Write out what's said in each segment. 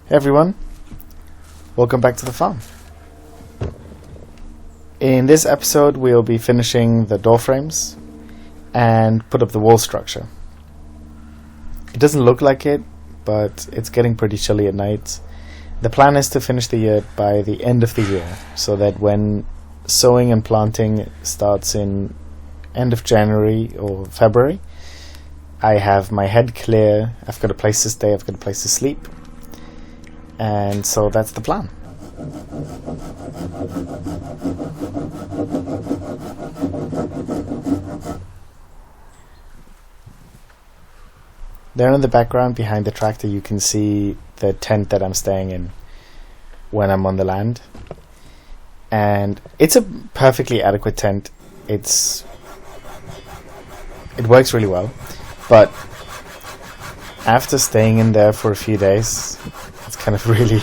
Hey everyone, welcome back to the farm. In this episode we'll be finishing the door frames and put up the wall structure. It doesn't look like it, but it's getting pretty chilly at night. The plan is to finish the yurt by the end of the year, so that when sowing and planting starts in end of January or February, I have my head clear, I've got a place to stay, I've got a place to sleep. And so that's the plan. There in the background behind the tractor you can see the tent that I'm staying in when I'm on the land. And it's a perfectly adequate tent. It works really well. But after staying in there for a few days, it's kind of really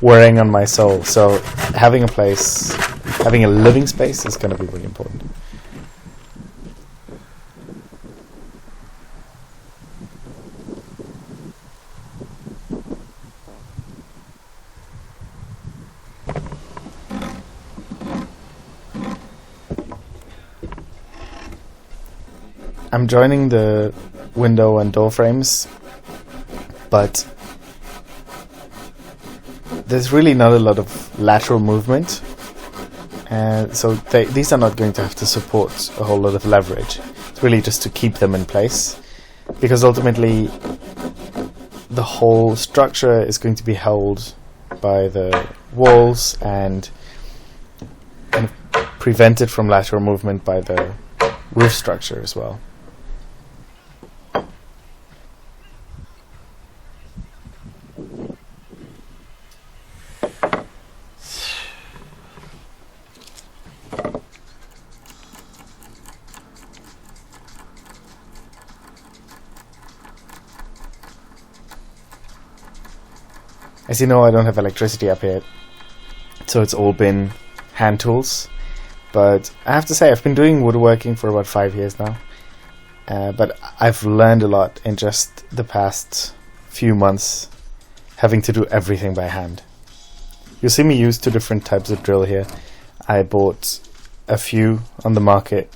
wearing on my soul. So having a living space is going to be really important. I'm joining the window and door frames, but there's really not a lot of lateral movement, and so these are not going to have to support a whole lot of leverage. It's really just to keep them in place, because ultimately the whole structure is going to be held by the walls and kind of prevented from lateral movement by the roof structure as well. As you know, I don't have electricity up here, so it's all been hand tools. But I have to say, I've been doing woodworking for about 5 years now. But I've learned a lot in just the past few months, having to do everything by hand. You'll see me use 2 different types of drill here. I bought a few on the market,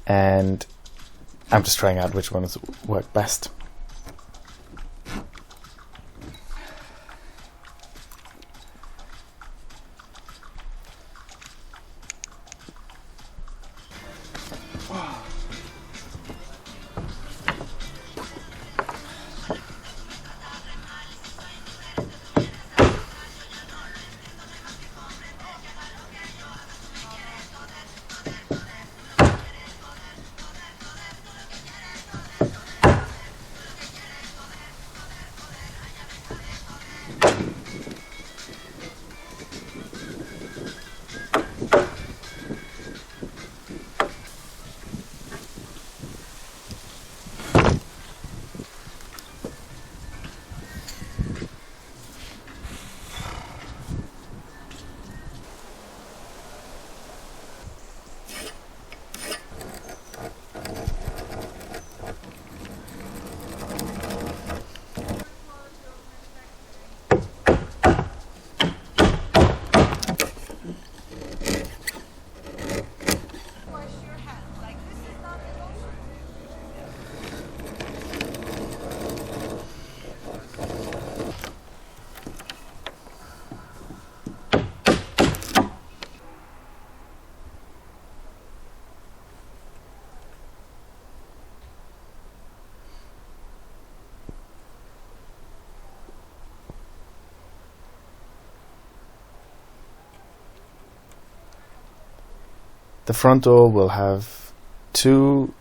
and I'm just trying out which ones work best. The front door will have 2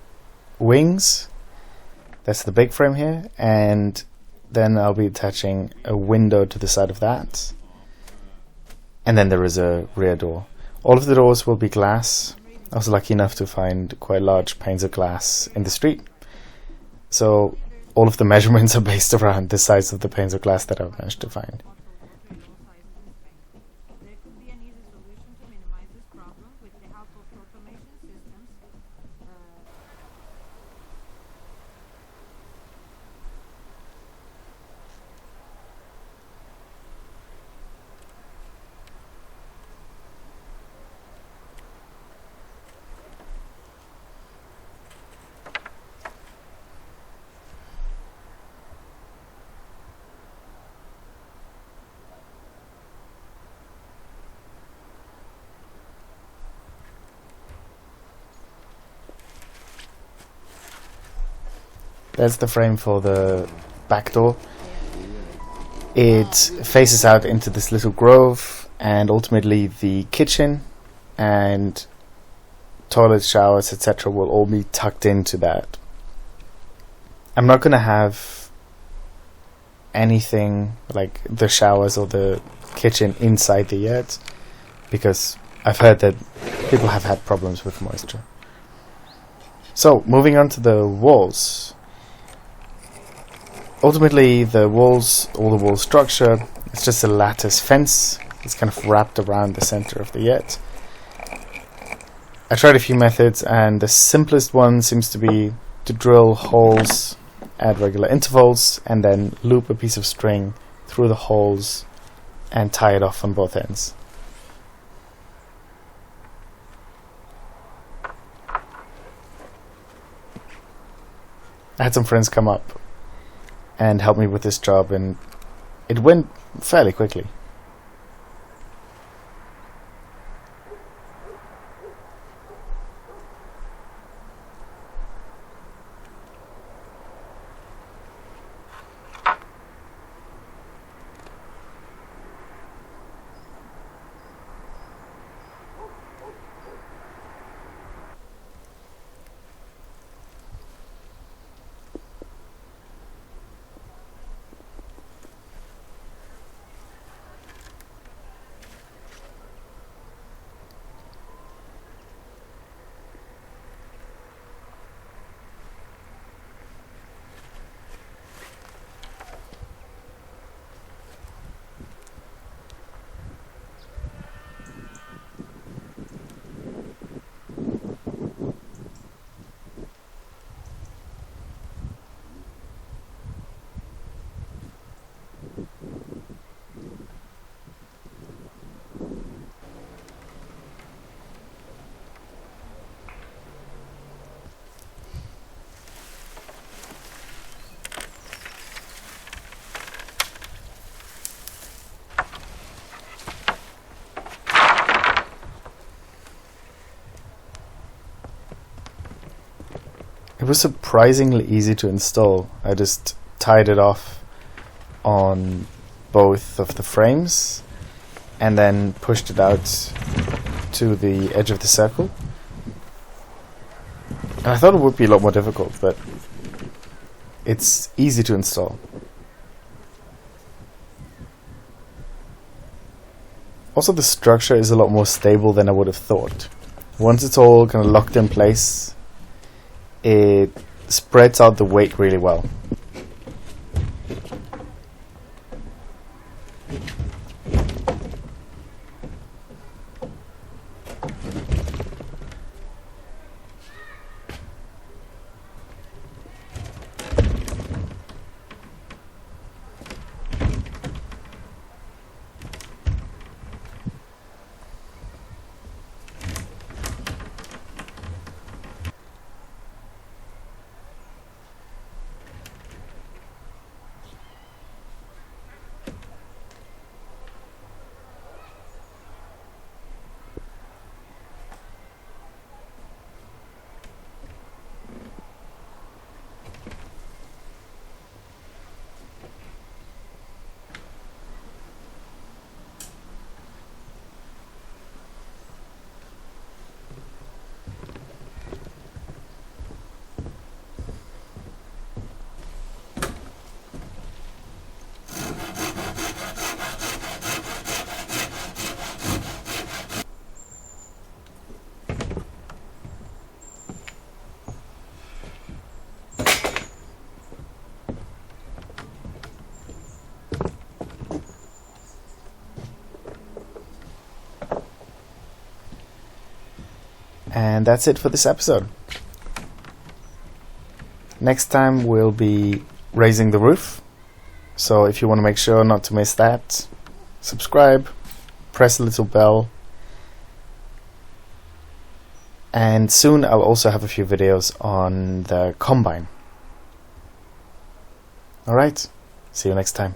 wings. That's the big frame here, and then I'll be attaching a window to the side of that. And then there is a rear door. All of the doors will be glass. I was lucky enough to find quite large panes of glass in the street. So all of the measurements are based around the size of the panes of glass that I've managed to find. That's the frame for the back door. It faces out into this little grove, and ultimately the kitchen and toilets, showers, etc. will all be tucked into that. I'm not going to have anything like the showers or the kitchen inside the yurt, because I've heard that people have had problems with moisture. So, moving on to the walls. Ultimately, all the wall structure, it's just a lattice fence. It's kind of wrapped around the center of the yurt. I tried a few methods, and the simplest one seems to be to drill holes at regular intervals and then loop a piece of string through the holes and tie it off on both ends. I had some friends come up and help me with this job, and it went fairly quickly. It was surprisingly easy to install. I just tied it off on both of the frames and then pushed it out to the edge of the circle. And I thought it would be a lot more difficult, but it's easy to install. Also, the structure is a lot more stable than I would have thought. Once it's all kind of locked in place, it spreads out the weight really well. And that's it for this episode. Next time we'll be raising the roof. So if you want to make sure not to miss that, subscribe, press the little bell. And soon I'll also have a few videos on the combine. Alright, see you next time.